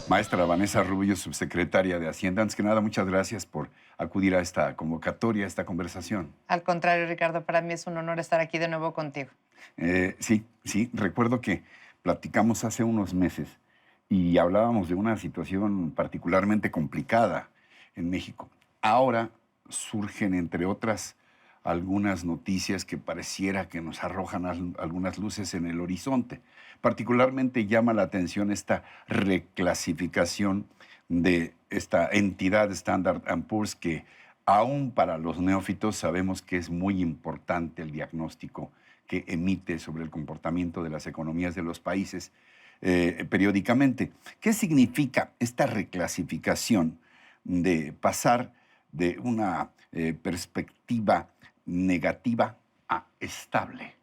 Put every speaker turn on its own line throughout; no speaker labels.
Maestra Vanessa Rubio, subsecretaria de Hacienda, antes que nada, muchas gracias por acudir a esta convocatoria, a esta conversación.
Al contrario, Ricardo, para mí es un honor estar aquí de nuevo contigo.
Sí, recuerdo que platicamos hace unos meses y hablábamos de una situación particularmente complicada en México. Ahora surgen, entre otras, algunas noticias que pareciera que nos arrojan algunas luces en el horizonte. Particularmente llama la atención esta reclasificación de esta entidad Standard Poor's que aún para los neófitos sabemos que es muy importante el diagnóstico que emite sobre el comportamiento de las economías de los países periódicamente. ¿Qué significa esta reclasificación de pasar de una perspectiva negativa a estable?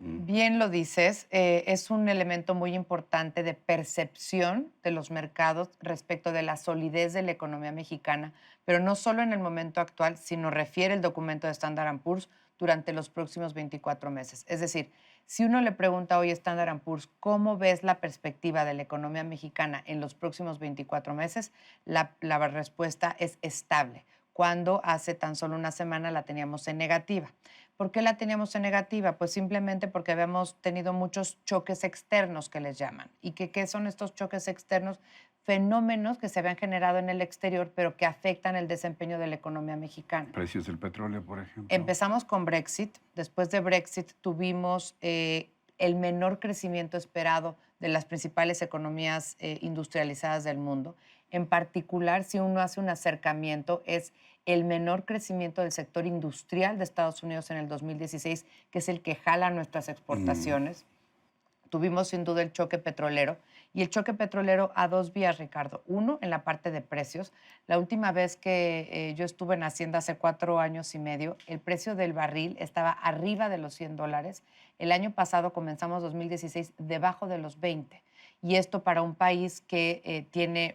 Bien lo dices, es un elemento muy importante de percepción de los mercados respecto de la solidez de la economía mexicana, pero no solo en el momento actual, sino refiere el documento de Standard Poor's durante los próximos 24 meses. Es decir, si uno le pregunta hoy a Standard Poor's cómo ves la perspectiva de la economía mexicana en los próximos 24 meses, la respuesta es estable, cuando hace tan solo una semana la teníamos en negativa. ¿Por qué la teníamos en negativa? Pues simplemente porque habíamos tenido muchos choques externos que les llaman. ¿Y qué son estos choques externos? Fenómenos que se habían generado en el exterior, pero que afectan el desempeño de la economía mexicana.
Precios del petróleo, por ejemplo.
Empezamos con Brexit. Después de Brexit tuvimos el menor crecimiento esperado de las principales economías industrializadas del mundo. En particular, si uno hace un acercamiento, es el menor crecimiento del sector industrial de Estados Unidos en el 2016, que es el que jala nuestras
Mm.
exportaciones. Tuvimos sin duda el choque petrolero, y el choque petrolero a dos vías, Ricardo. Uno, en la parte de precios. La última vez que yo estuve en Hacienda hace 4 años y medio, el precio del barril estaba arriba de los $100. El año pasado comenzamos 2016 debajo de los 20. Y esto para un país que tiene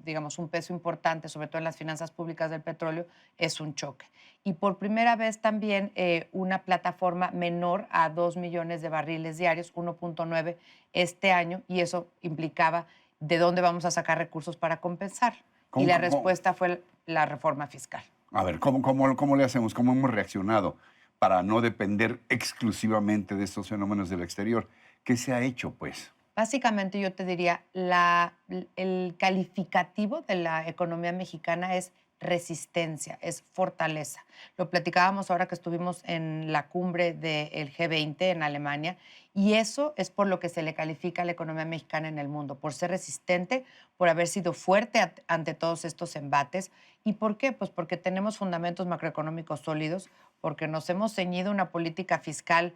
digamos, un peso importante, sobre todo en las finanzas públicas del petróleo, es un choque. Y por primera vez también una plataforma menor a 2 millones de barriles diarios, 1.9 este año, y eso implicaba de dónde vamos a sacar recursos para compensar. Y
¿Cómo,
la
cómo-
respuesta fue la reforma fiscal.
a ver, ¿cómo le hacemos? ¿Cómo hemos reaccionado para no depender exclusivamente de estos fenómenos del exterior? ¿Qué se ha hecho, pues?
Básicamente yo te diría, el calificativo de la economía mexicana es resistencia, es fortaleza. Lo platicábamos ahora que estuvimos en la cumbre del G20 en Alemania, y eso es por lo que se le califica a la economía mexicana en el mundo, por ser resistente, por haber sido fuerte ante todos estos embates. ¿Y por qué? Pues porque tenemos fundamentos macroeconómicos sólidos, porque nos hemos ceñido una política fiscal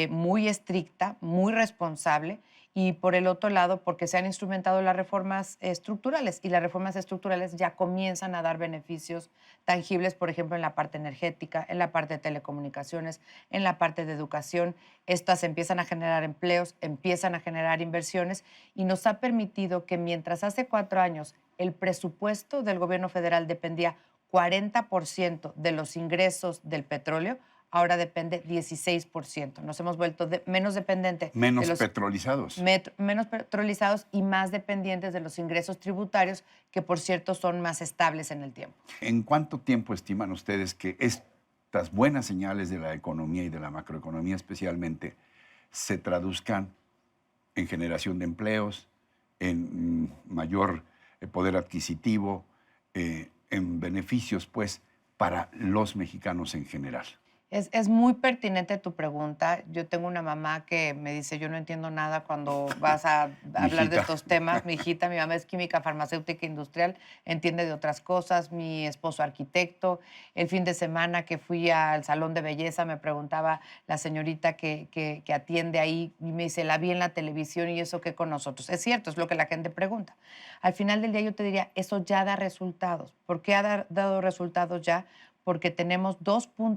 muy estricta, muy responsable, y por el otro lado, porque se han instrumentado las reformas estructurales, y las reformas estructurales ya comienzan a dar beneficios tangibles, por ejemplo, en la parte energética, en la parte de telecomunicaciones, en la parte de educación. Estas empiezan a generar empleos, empiezan a generar inversiones, y nos ha permitido que mientras hace 4 años el presupuesto del gobierno federal dependía 40% de los ingresos del petróleo, ahora depende 16%. Nos hemos vuelto menos dependiente de
Menos
los
petrolizados.
menos petrolizados y más dependientes de los ingresos tributarios, que por cierto son más estables en el tiempo.
¿En cuánto tiempo estiman ustedes que estas buenas señales de la economía y de la macroeconomía especialmente se traduzcan en generación de empleos, en mayor poder adquisitivo, en beneficios, pues, para los mexicanos en general?
Es muy pertinente tu pregunta. Yo tengo una mamá que me dice, yo no entiendo nada cuando vas a hablar de
Mijita.
estos temas. Mi hijita, mi mamá es química farmacéutica industrial, entiende de otras cosas. Mi esposo arquitecto. El fin de semana que fui al salón de belleza me preguntaba la señorita que atiende ahí, y me dice, la vi en la televisión y eso qué con nosotros. Es cierto, es lo que la gente pregunta. Al final del día yo te diría, eso ya da resultados. ¿Por qué ha dado resultados ya? porque tenemos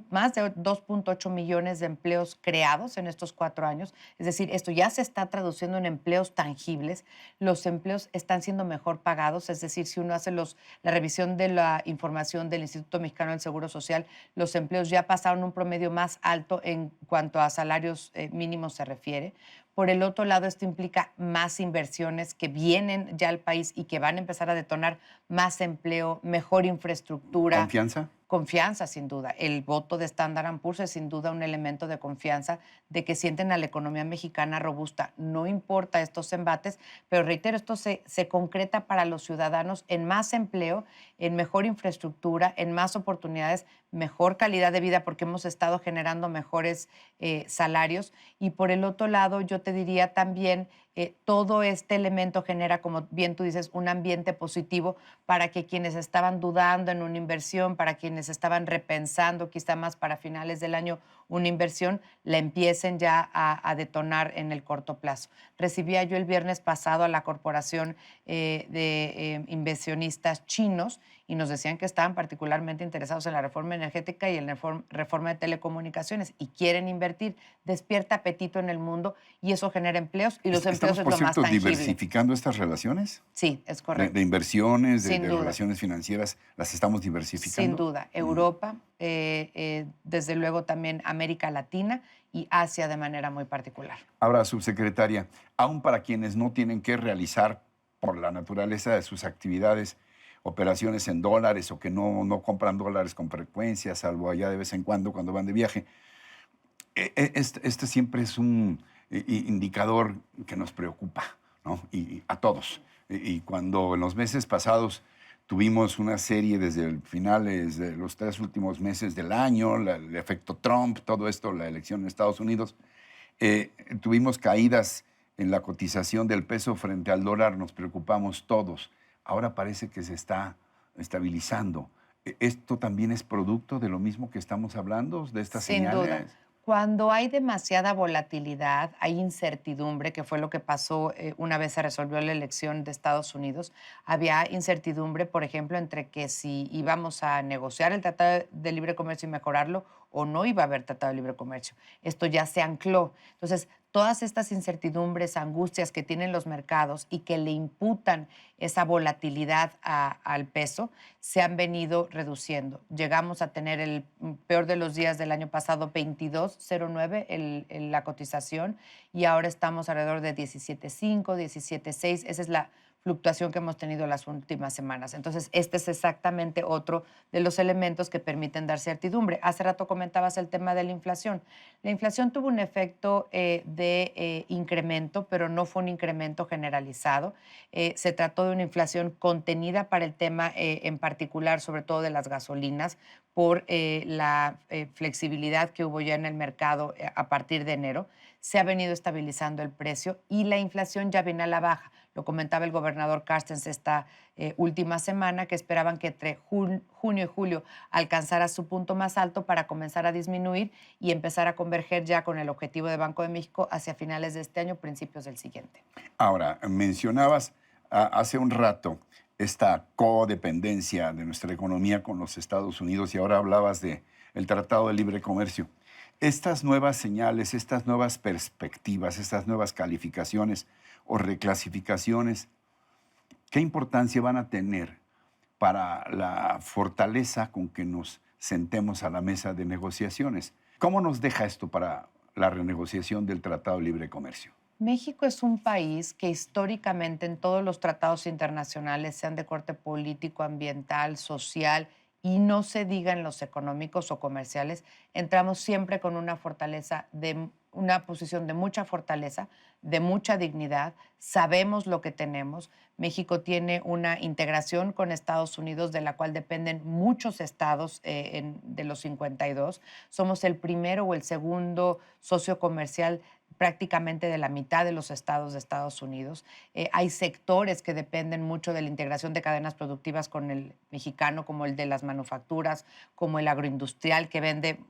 más de 2.8 millones de empleos creados en estos 4 años. Es decir, esto ya se está traduciendo en empleos tangibles. Los empleos están siendo mejor pagados. Es decir, si uno hace la revisión de la información del Instituto Mexicano del Seguro Social, los empleos ya pasaron un promedio más alto en cuanto a salarios mínimos se refiere. Por el otro lado, esto implica más inversiones que vienen ya al país y que van a empezar a detonar más empleo, mejor infraestructura.
¿Confianza?
Confianza, sin duda. El voto de Standard Poor's es sin duda un elemento de confianza, de que sienten a la economía mexicana robusta. No importa estos embates, pero reitero, esto se concreta para los ciudadanos en más empleo, en mejor infraestructura, en más oportunidades, mejor calidad de vida, porque hemos estado generando mejores salarios. Y por el otro lado, yo te diría también, todo este elemento genera, como bien tú dices, un ambiente positivo para que quienes estaban dudando en una inversión, para quienes estaban repensando quizá más para finales del año una inversión, la empiecen ya a detonar en el corto plazo. Recibía yo el viernes pasado a la Corporación de Inversionistas Chinos y nos decían que estaban particularmente interesados en la reforma energética y en la reforma de telecomunicaciones y quieren invertir. Despierta apetito en el mundo y eso genera empleos y los empleos
¿Estamos,
es
por
lo más
cierto,
tangible.
diversificando estas relaciones?
Sí, es
De,
correcto.
de inversiones,
Sin
de
duda.
relaciones financieras, ¿las estamos diversificando?
Sin duda. Europa, desde luego también América Latina y Asia de manera muy particular.
Ahora, subsecretaria, aún para quienes no tienen que realizar por la naturaleza de sus actividades operaciones en dólares o que no compran dólares con frecuencia, salvo allá de vez en cuando van de viaje, este siempre es un indicador que nos preocupa, ¿no? Y a todos. Y cuando en los meses pasados tuvimos una serie desde finales de los 3 últimos meses del año, el efecto Trump, todo esto, la elección en Estados Unidos, tuvimos caídas en la cotización del peso frente al dólar, nos preocupamos todos. Ahora parece que se está estabilizando. ¿Esto también es producto de lo mismo que estamos hablando, de estas
Sin duda.
señales?
Cuando hay demasiada volatilidad, hay incertidumbre, que fue lo que pasó una vez se resolvió la elección de Estados Unidos. Había incertidumbre, por ejemplo, entre que si íbamos a negociar el Tratado de Libre Comercio y mejorarlo o no iba a haber Tratado de Libre Comercio. Esto ya se ancló. Entonces, todas estas incertidumbres, angustias que tienen los mercados y que le imputan esa volatilidad al peso, se han venido reduciendo. Llegamos a tener el peor de los días del año pasado, 22.09 la cotización, y ahora estamos alrededor de 17.5, 17.6. Esa es la fluctuación que hemos tenido las últimas semanas. Entonces, este es exactamente otro de los elementos que permiten dar certidumbre. Hace rato comentabas el tema de la inflación. La inflación tuvo un efecto de incremento, pero no fue un incremento generalizado. Se trató de una inflación contenida para el tema en particular, sobre todo de las gasolinas, por la flexibilidad que hubo ya en el mercado a partir de enero. Se ha venido estabilizando el precio y la inflación ya viene a la baja. Lo comentaba el gobernador Carstens esta última semana, que esperaban que entre junio y julio alcanzara su punto más alto para comenzar a disminuir y empezar a converger ya con el objetivo de Banco de México hacia finales de este año, principios del siguiente.
Ahora, mencionabas hace un rato esta codependencia de nuestra economía con los Estados Unidos y ahora hablabas del Tratado de Libre Comercio. Estas nuevas señales, estas nuevas perspectivas, estas nuevas calificaciones o reclasificaciones, ¿qué importancia van a tener para la fortaleza con que nos sentemos a la mesa de negociaciones? ¿Cómo nos deja esto para la renegociación del Tratado de Libre Comercio?
México es un país que históricamente en todos los tratados internacionales, sean de corte político, ambiental, social, y no se diga en los económicos o comerciales, entramos siempre con una fortaleza, una posición de mucha fortaleza, de mucha dignidad, sabemos lo que tenemos. México tiene una integración con Estados Unidos de la cual dependen muchos estados de los 52. Somos el primero o el segundo socio comercial prácticamente de la mitad de los estados de Estados Unidos. Hay sectores que dependen mucho de la integración de cadenas productivas con el mexicano, como el de las manufacturas, como el agroindustrial, que vende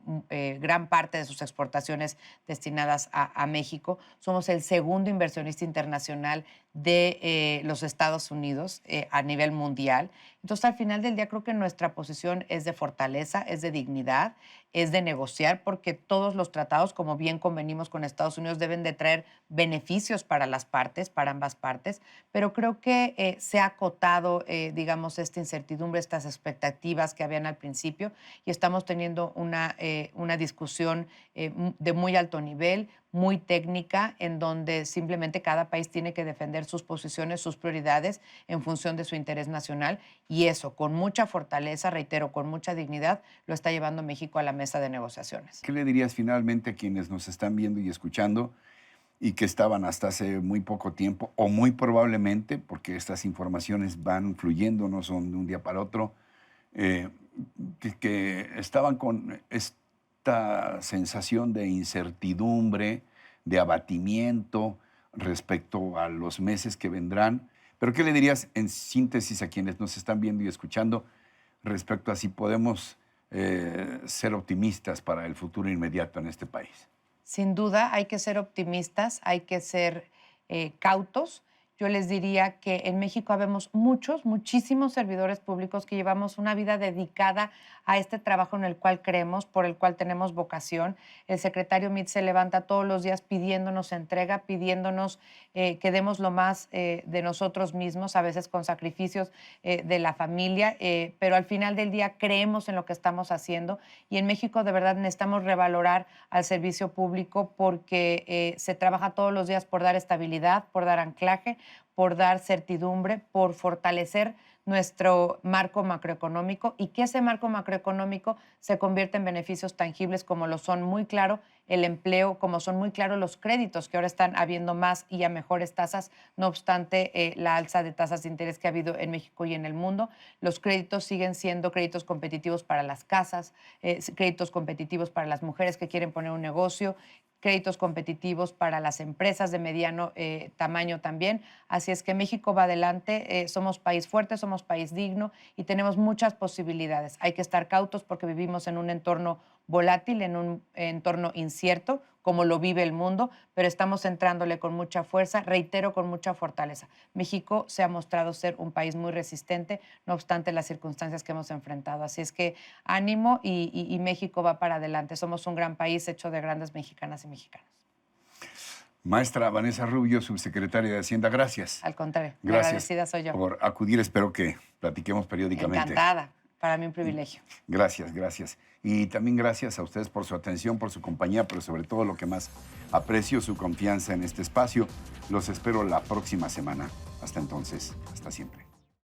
gran parte de sus exportaciones destinadas a México. Somos el segundo inversionista internacional de los Estados Unidos a nivel mundial. Entonces, al final del día, creo que nuestra posición es de fortaleza, es de dignidad, es de negociar, porque todos los tratados, como bien convenimos con Estados Unidos, deben de traer beneficios para las partes, para ambas partes, pero creo que se ha acotado, digamos, esta incertidumbre, estas expectativas que habían al principio, y estamos teniendo una discusión de muy alto nivel, muy técnica, en donde simplemente cada país tiene que defender sus posiciones, sus prioridades en función de su interés nacional, y eso, con mucha fortaleza, reitero, con mucha dignidad, lo está llevando México a la mesa de negociaciones.
¿Qué le dirías finalmente a quienes nos están viendo y escuchando y que estaban hasta hace muy poco tiempo, o muy probablemente, porque estas informaciones van fluyendo, no son de un día para otro, eh, que estaban con esta sensación de incertidumbre, de abatimiento respecto a los meses que vendrán? Pero ¿qué le dirías en síntesis a quienes nos están viendo y escuchando respecto a si podemos ser optimistas para el futuro inmediato en este país?
Sin duda, hay que ser optimistas, hay que ser cautos. Yo les diría que en México habemos muchísimos servidores públicos que llevamos una vida dedicada a este trabajo en el cual creemos, por el cual tenemos vocación. El secretario Meade se levanta todos los días pidiéndonos entrega, pidiéndonos que demos lo más de nosotros mismos, a veces con sacrificios de la familia, pero al final del día creemos en lo que estamos haciendo, y en México de verdad necesitamos revalorar al servicio público porque se trabaja todos los días por dar estabilidad, por dar anclaje, por dar certidumbre, por fortalecer nuestro marco macroeconómico, y que ese marco macroeconómico se convierta en beneficios tangibles, como lo son muy claro el empleo, como son muy claros los créditos, que ahora están habiendo más y a mejores tasas, no obstante la alza de tasas de interés que ha habido en México y en el mundo. Los créditos siguen siendo créditos competitivos para las casas, créditos competitivos para las mujeres que quieren poner un negocio, créditos competitivos para las empresas de mediano tamaño también. Así es que México va adelante, somos país fuerte, somos país digno y tenemos muchas posibilidades. Hay que estar cautos porque vivimos en un entorno volátil, en un entorno incierto, como lo vive el mundo, pero estamos entrándole con mucha fuerza, reitero, con mucha fortaleza. México se ha mostrado ser un país muy resistente, no obstante las circunstancias que hemos enfrentado. Así es que ánimo y México va para adelante. Somos un gran país hecho de grandes mexicanas y mexicanos.
Maestra Vanessa Rubio, subsecretaria de Hacienda, gracias.
Al contrario,
Gracias
agradecida soy yo.
por acudir. Espero que platiquemos periódicamente.
Encantada. Para mí un privilegio.
Gracias, gracias. Y también gracias a ustedes por su atención, por su compañía, pero sobre todo lo que más aprecio, su confianza en este espacio. Los espero la próxima semana. Hasta entonces, hasta siempre.